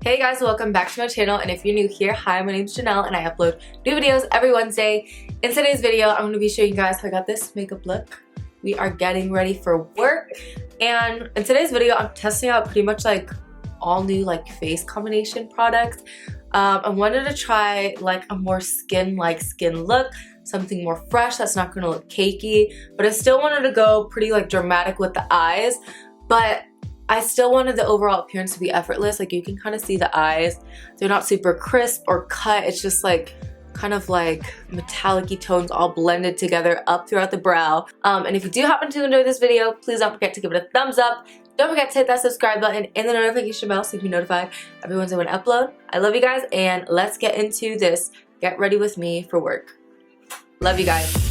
Hey guys, welcome back to my channel, and if you're new here, hi, my name's Janelle and I upload new videos every Wednesday. In today's video, I'm going to be showing you guys how I got this makeup look. We are getting ready for work, and in today's video, I'm testing out pretty much like all new like face combination products. I wanted to try like a more skin-like skin look, something more fresh that's not going to look cakey, but I still wanted to go pretty like dramatic with the eyes, but I still wanted the overall appearance to be effortless. Like you can kind of see the eyes. They're not super crisp or cut. It's just like kind of like metallic-y tones all blended together up throughout the brow. And if you do happen to enjoy this video, please don't forget to give it a thumbs up. Don't forget to hit that subscribe button and the notification bell so you can be notified every Wednesday when I upload. I love you guys, and let's get into this. Get ready with me for work. Love you guys.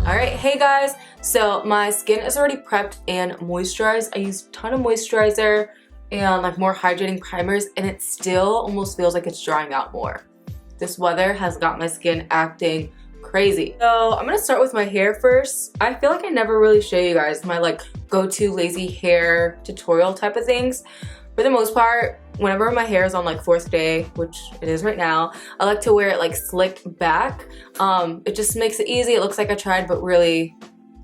Alright, hey guys, so my skin is already prepped and moisturized. I used a ton of moisturizer and like more hydrating primers, and it still almost feels like it's drying out more. This weather has got my skin acting crazy. So I'm gonna start with my hair first. I feel like I never really show you guys my like go-to lazy hair tutorial type of things. For the most part, whenever my hair is on like 4th day, which it is right now, I like to wear it like slicked back. It just makes it easy. It looks like I tried, but really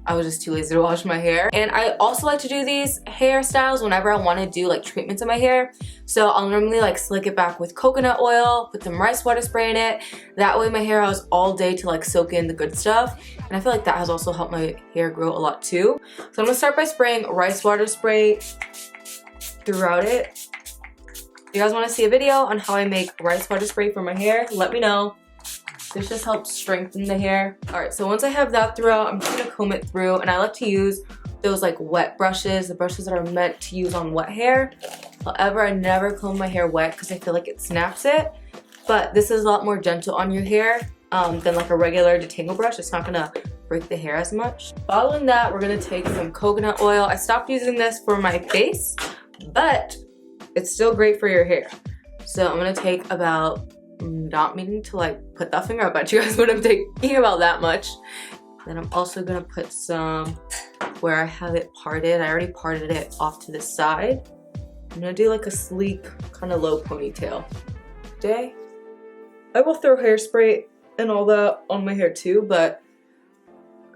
I was just too lazy to wash my hair. And I also like to do these hairstyles whenever I want to do like treatments in my hair. So I'll normally like slick it back with coconut oil, put some rice water spray in it. That way my hair has all day to like soak in the good stuff. And I feel like that has also helped my hair grow a lot too. So I'm gonna start by spraying rice water spray throughout it. If you guys want to see a video on how I make rice water spray for my hair, let me know. This just helps strengthen the hair. Alright, so once I have that throughout, I'm just gonna comb it through, and I like to use those like wet brushes, the brushes that are meant to use on wet hair. However, I never comb my hair wet because I feel like it snaps it. But this is a lot more gentle on your hair than like a regular detangle brush. It's not gonna break the hair as much. Following that, we're gonna take some coconut oil. I stopped using this for my face, but it's still great for your hair. So I'm gonna take about, not meaning to like put that finger up at you guys, but I'm taking about that much. Then I'm also gonna put some where I have it parted. I already parted it off to the side. I'm gonna do like a sleek kind of low ponytail today. I will throw hairspray and all that on my hair too, but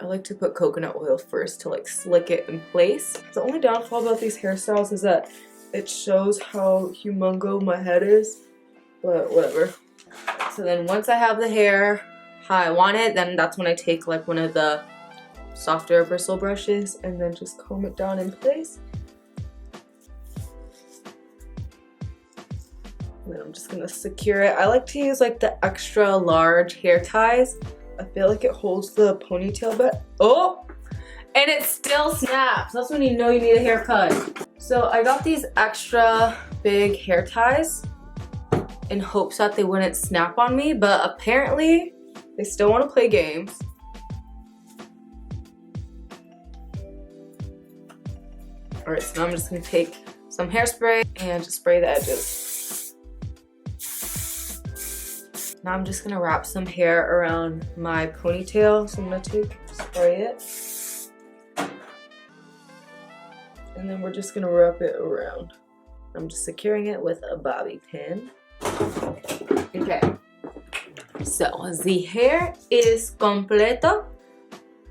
I like to put coconut oil first to like slick it in place. The only downfall about these hairstyles is that it shows how humongo my head is, but whatever. So then once I have the hair how I want it, then that's when I take like one of the softer bristle brushes and then just comb it down in place. And then I'm just gonna secure it. I like to use like the extra large hair ties. I feel like it holds the ponytail better. Oh! And it still snaps. That's when you know you need a haircut. So I got these extra big hair ties in hopes that they wouldn't snap on me, but apparently they still want to play games. Alright, so now I'm just going to take some hairspray and just spray the edges. Now I'm just going to wrap some hair around my ponytail. So I'm going to spray it. And then we're just gonna wrap it around. I'm just securing it with a bobby pin. Okay. So, the hair is completo.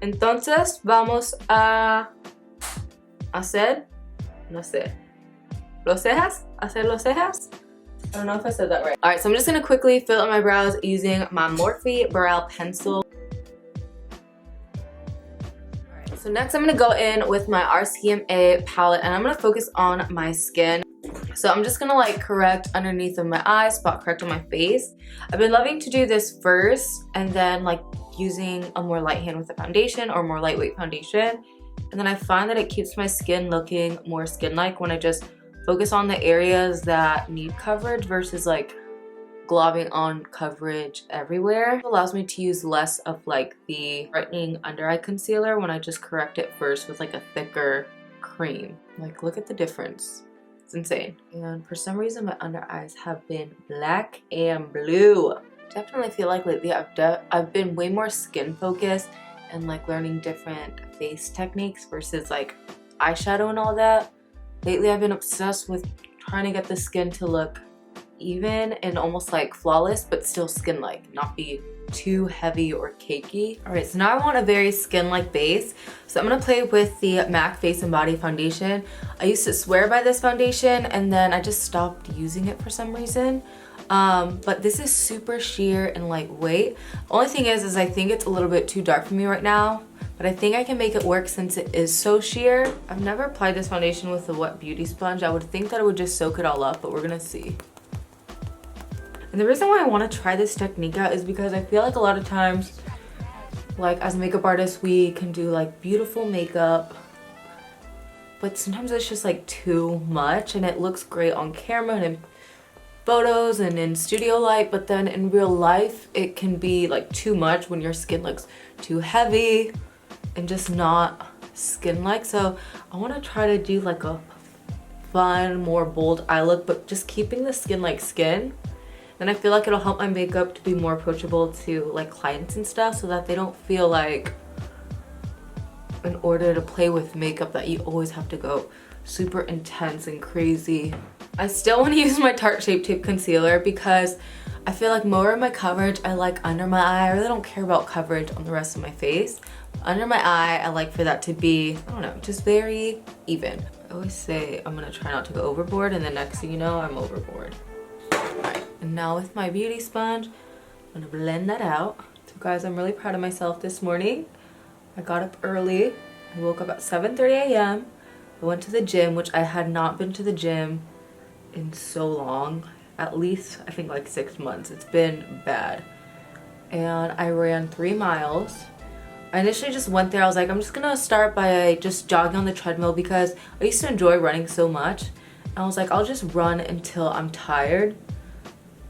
Entonces, vamos a hacer, no sé, los cejas? Hacer los cejas? I don't know if I said that right. Alright, so I'm just gonna quickly fill in my brows using my Morphe brow pencil. So next I'm going to go in with my RCMA palette, and I'm going to focus on my skin. So I'm just going to like correct underneath of my eyes, spot correct on my face. I've been loving to do this first and then like using a more light hand with the foundation or more lightweight foundation. And then I find that it keeps my skin looking more skin-like when I just focus on the areas that need coverage versus like globbing on coverage everywhere. It allows me to use less of like the brightening under eye concealer when I just correct it first with like a thicker cream. Like, look at the difference. It's insane. And for some reason my under eyes have been black and blue. Definitely feel like lately I've been way more skin focused and like learning different face techniques versus like eyeshadow and all that. Lately I've been obsessed with trying to get the skin to look even and almost like flawless, but still skin-like, not be too heavy or cakey. All right, so now I want a very skin-like base. So I'm gonna play with the MAC Face and Body Foundation. I used to swear by this foundation and then I just stopped using it for some reason. But this is super sheer and lightweight. Only thing is I think it's a little bit too dark for me right now, but I think I can make it work since it is so sheer. I've never applied this foundation with a wet beauty sponge. I would think that it would just soak it all up, but we're gonna see. And the reason why I want to try this technique out is because I feel like a lot of times, like as makeup artists, we can do like beautiful makeup, but sometimes it's just like too much and it looks great on camera and in photos and in studio light, but then in real life it can be like too much when your skin looks too heavy and just not skin-like. So I want to try to do like a fun, more bold eye look, but just keeping the skin like skin. And I feel like it'll help my makeup to be more approachable to like clients and stuff, so that they don't feel like in order to play with makeup that you always have to go super intense and crazy. I still want to use my Tarte Shape Tape Concealer because I feel like more of my coverage I like under my eye. I really don't care about coverage on the rest of my face. Under my eye, I like for that to be, I don't know, just very even. I always say I'm gonna try not to go overboard, and the next thing you know, I'm overboard. Alright, and now with my beauty sponge, I'm gonna blend that out. So guys, I'm really proud of myself this morning. I got up early. I woke up at 7:30 a.m. I went to the gym, which I had not been to the gym in so long. At least, I think like 6 months. It's been bad. And I ran 3 miles. I initially just went there. I was like, I'm just gonna start by just jogging on the treadmill because I used to enjoy running so much. And I was like, I'll just run until I'm tired.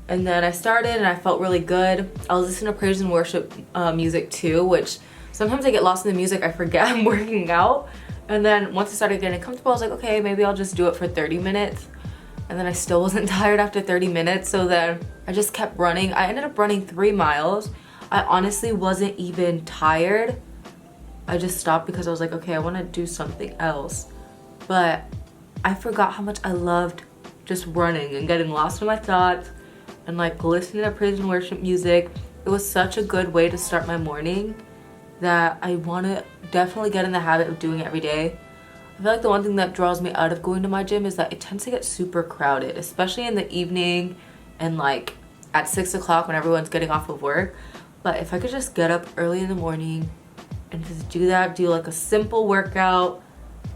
And then I started and I felt really good. I was listening to praise and worship music too, which sometimes I get lost in the music. I forget I'm working out. And then once I started getting comfortable, I was like, okay, maybe I'll just do it for 30 minutes. And then I still wasn't tired after 30 minutes. So then I just kept running. I ended up running 3 miles. I honestly wasn't even tired. I just stopped because I was like, okay, I want to do something else. But I forgot how much I loved just running and getting lost in my thoughts and like listening to praise and worship music. It was such a good way to start my morning that I want to definitely get in the habit of doing it every day. I feel like the one thing that draws me out of going to my gym is that it tends to get super crowded, especially in the evening and like at 6 o'clock when everyone's getting off of work. But if I could just get up early in the morning and just do that, do like a simple workout,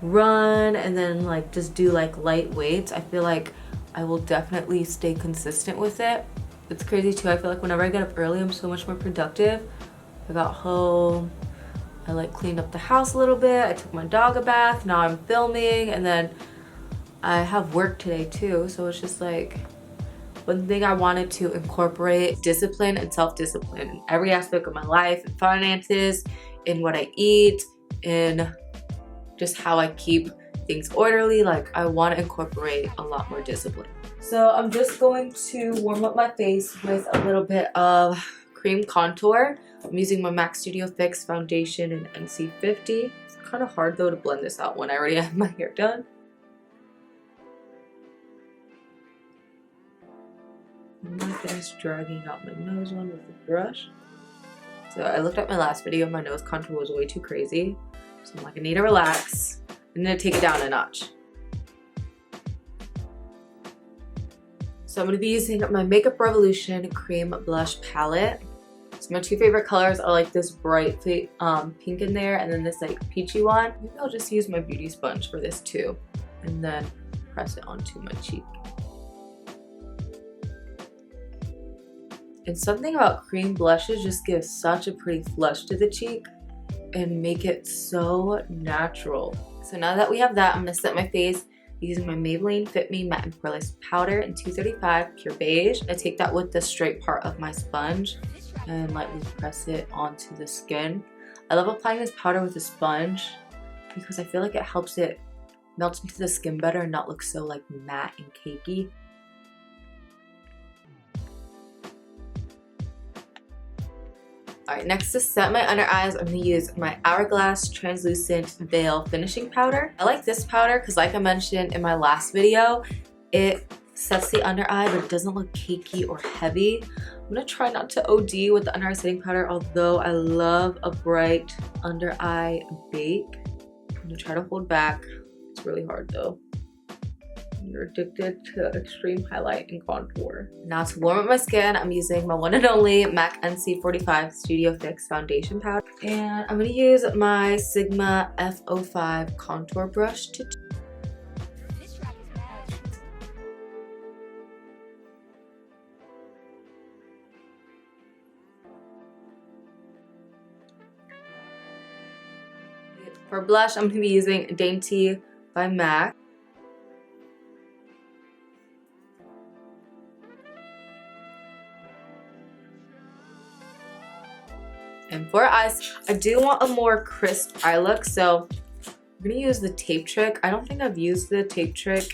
run, and then like just do like light weights, I feel like I will definitely stay consistent with it. It's crazy too. I feel like whenever I get up early, I'm so much more productive. I got home, I like cleaned up the house a little bit, I took my dog a bath, now I'm filming, and then I have work today too. So it's just like, one thing I wanted to incorporate discipline and self-discipline in every aspect of my life, in finances, in what I eat, in just how I keep things orderly. Like I want to incorporate a lot more discipline. So I'm just going to warm up my face with a little bit of cream contour. I'm using my MAC Studio Fix foundation in NC50. It's kind of hard though to blend this out when I already have my hair done. I'm not just dragging out my nose one with the brush. So I looked at my last video, my nose contour was way too crazy. So I'm like, I need to relax. I'm gonna take it down a notch. So I'm gonna be using my Makeup Revolution Cream Blush Palette. So my 2 favorite colors are like this bright pink in there and then this like peachy one. Maybe I'll just use my beauty sponge for this too and then press it onto my cheek. And something about cream blushes just gives such a pretty flush to the cheek and make it so natural. So now that we have that, I'm gonna set my face using my Maybelline Fit Me Matte and Poreless Powder in 235 Pure Beige. I take that with the straight part of my sponge and lightly press it onto the skin. I love applying this powder with a sponge because I feel like it helps it melt into the skin better and not look so like matte and cakey. Alright, next to set my under eyes, I'm going to use my Hourglass Translucent Veil Finishing Powder. I like this powder because, like I mentioned in my last video, it sets the under eye but it doesn't look cakey or heavy. I'm going to try not to OD with the under eye setting powder, although I love a bright under eye bake. I'm going to try to hold back. It's really hard though. You're addicted to extreme highlight and contour. Now to warm up my skin, I'm using my one and only MAC NC45 Studio Fix Foundation Powder. And I'm going to use my Sigma F05 contour brush to For blush, I'm going to be using Dainty by MAC. And for eyes, I do want a more crisp eye look, so I'm going to use the Tape Trick. I don't think I've used the Tape Trick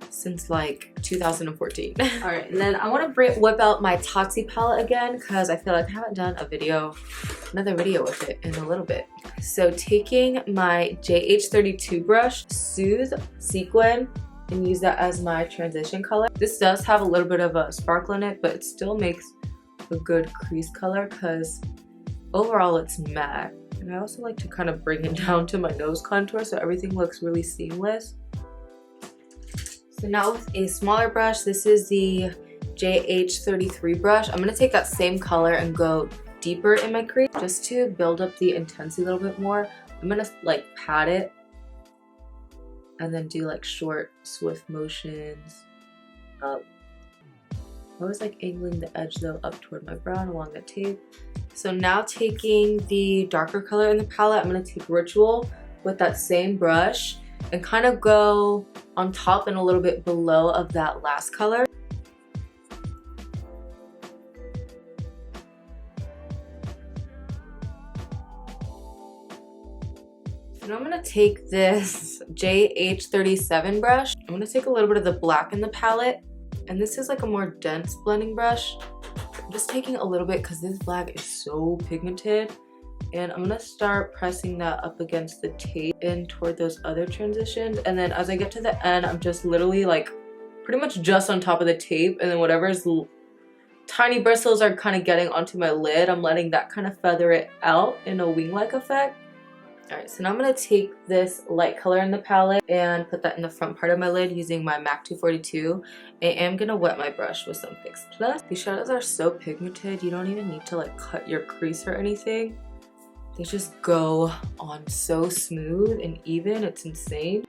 since like 2014. Alright, and then I want to whip out my Tatsi palette again because I feel like I haven't done another video with it in a little bit. So taking my JH32 brush, Soothe Sequin, and use that as my transition color. This does have a little bit of a sparkle in it, but it still makes a good crease color because overall it's matte. And I also like to kind of bring it down to my nose contour so everything looks really seamless. So now with a smaller brush, this is the JH33 brush. I'm going to take that same color and go deeper in my crease just to build up the intensity a little bit more. I'm going to like pat it and then do like short, swift motions up. I was like angling the edge though up toward my brow and along the tape. So now taking the darker color in the palette, I'm going to take Ritual with that same brush and kind of go on top and a little bit below of that last color. And I'm going to take this JH37 brush. I'm going to take a little bit of the black in the palette. And this is like a more dense blending brush. I'm just taking a little bit because this black is so pigmented. And I'm going to start pressing that up against the tape and toward those other transitions. And then as I get to the end, I'm just literally like pretty much just on top of the tape. And then whatever's tiny bristles are kind of getting onto my lid, I'm letting that kind of feather it out in a wing-like effect. Alright, so now I'm going to take this light color in the palette and put that in the front part of my lid using my MAC 242. I am going to wet my brush with some Fix Plus. These shadows are so pigmented, you don't even need to like cut your crease or anything. They just go on so smooth and even, it's insane.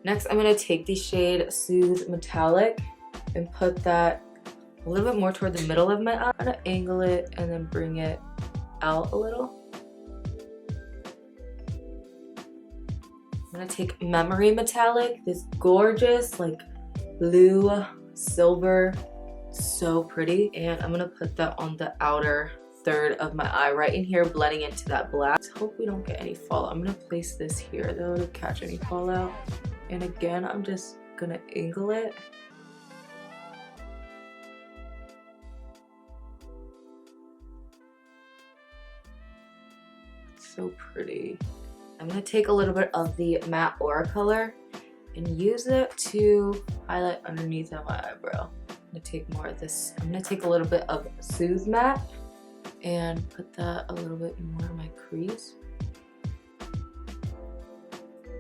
Next, I'm going to take the shade Soothe Metallic and put that a little bit more toward the middle of my eye. I'm going to angle it and then bring it out a little. I'm going to take Memory Metallic, this gorgeous like blue silver, so pretty, and I'm gonna put that on the outer third of my eye right in here, blending into that black. Let's hope we don't get any fallout. I'm gonna place this here though to catch any fallout, and again I'm just gonna angle it. It's so pretty. I'm gonna take a little bit of the matte aura color and use it to highlight underneath of my eyebrow. I'm gonna take more of this. I'm gonna take a little bit of Soothe Matte and put that a little bit more in my crease.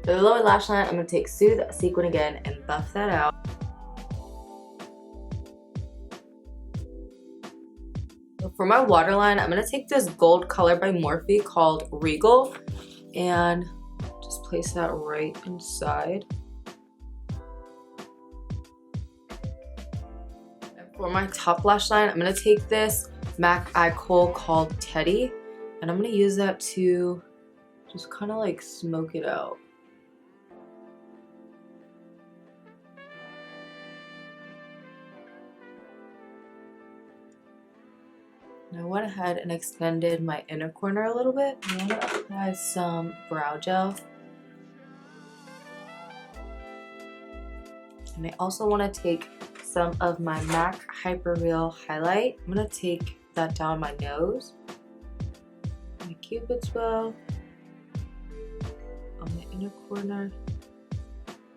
For the lower lash line, I'm gonna take Soothe Sequin again and buff that out. So for my waterline, I'm gonna take this gold color by Morphe called Regal and just place that right inside. For my top lash line, I'm going to take this MAC Eye Kohl called Teddy, and I'm going to use that to just kind of like smoke it out. And I went ahead and extended my inner corner a little bit. I want to apply some brow gel. And I also want to take some of my MAC Hyper Real highlight. I'm going to take that down my nose, my cupid's bow, on the inner corner,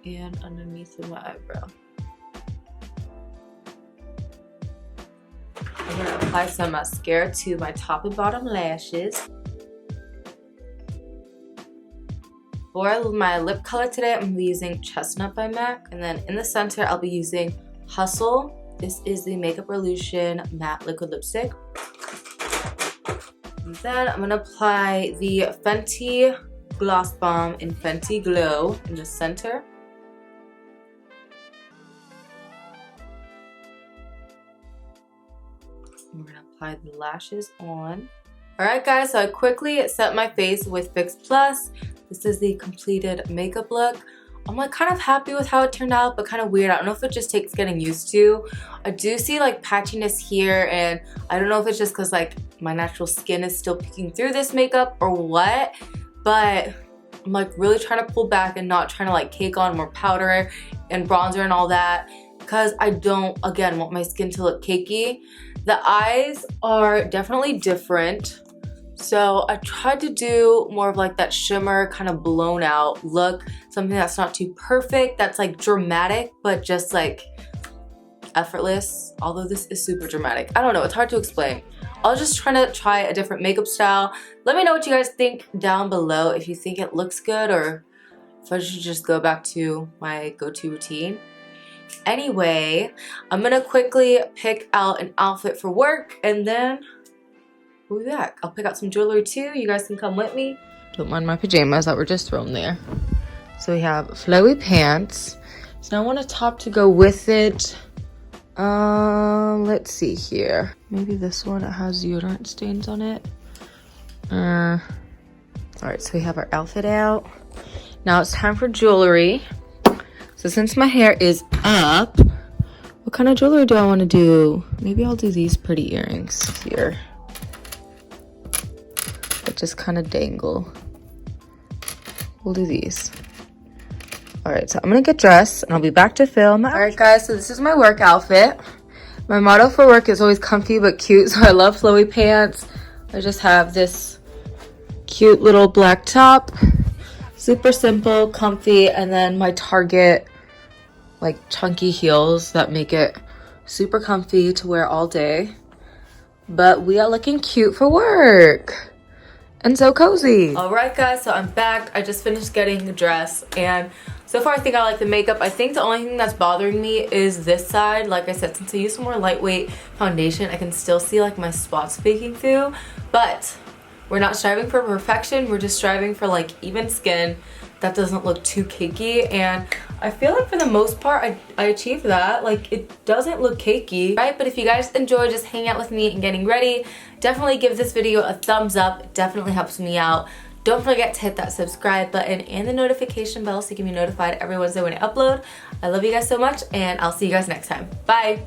and underneath of my eyebrow. I'm going to apply some mascara to my top and bottom lashes. For my lip color today, I'm going to be using Chestnut by MAC. And then in the center, I'll be using Hustle. This is the Makeup Revolution Matte Liquid Lipstick. And then I'm going to apply the Fenty Gloss Bomb in Fenty Glow in the center. We're going to apply the lashes on. Alright guys, so I quickly set my face with Fix Plus. This is the completed makeup look. I'm like kind of happy with how it turned out, but kind of weird. I don't know if it just takes getting used to. I do see like patchiness here, and I don't know if it's just because like my natural skin is still peeking through this makeup or what, but I'm like really trying to pull back and not trying to like cake on more powder and bronzer and all that, because I don't, again, want my skin to look cakey. The eyes are definitely different. So I tried to do more of like that shimmer kind of blown out look, something that's not too perfect, that's like dramatic, but just like effortless, although this is super dramatic. I don't know, it's hard to explain. I was just trying to try a different makeup style. Let me know what you guys think down below, if you think it looks good or if I should just go back to my go-to routine. Anyway, I'm gonna quickly pick out an outfit for work and then we'll be back. I'll pick out some jewelry too. You guys can come with me. Don't mind my pajamas that were just thrown there. So we have flowy pants. So now I want a top to go with it. Let's see here. Maybe this one, it has deodorant stains on it. Alright, so we have our outfit out. Now it's time for jewelry. So since my hair is up, what kind of jewelry do I want to do? Maybe I'll do these pretty earrings here. That just kind of dangle. We'll do these. Alright, so I'm going to get dressed and I'll be back to film. Alright guys, so this is my work outfit. My motto for work is always comfy but cute, so I love flowy pants. I just have this cute little black top. Super simple, comfy, and then my Target like chunky heels that make it super comfy to wear all day. But we are looking cute for work and so cozy. Alright guys, so I'm back. I just finished getting dressed and so far I think I like the makeup. I think the only thing that's bothering me is this side. Like I said, since I use some more lightweight foundation, I can still see like my spots peeking through. But we're not striving for perfection, we're just striving for like even skin that doesn't look too cakey, and I feel like for the most part I achieved that. Like it doesn't look cakey, right? But if you guys enjoy just hanging out with me and getting ready, definitely give this video a thumbs up. It definitely helps me out. Don't forget to hit that subscribe button and the notification bell so you can be notified every Wednesday when I upload. I love you guys so much and I'll see you guys next time. Bye!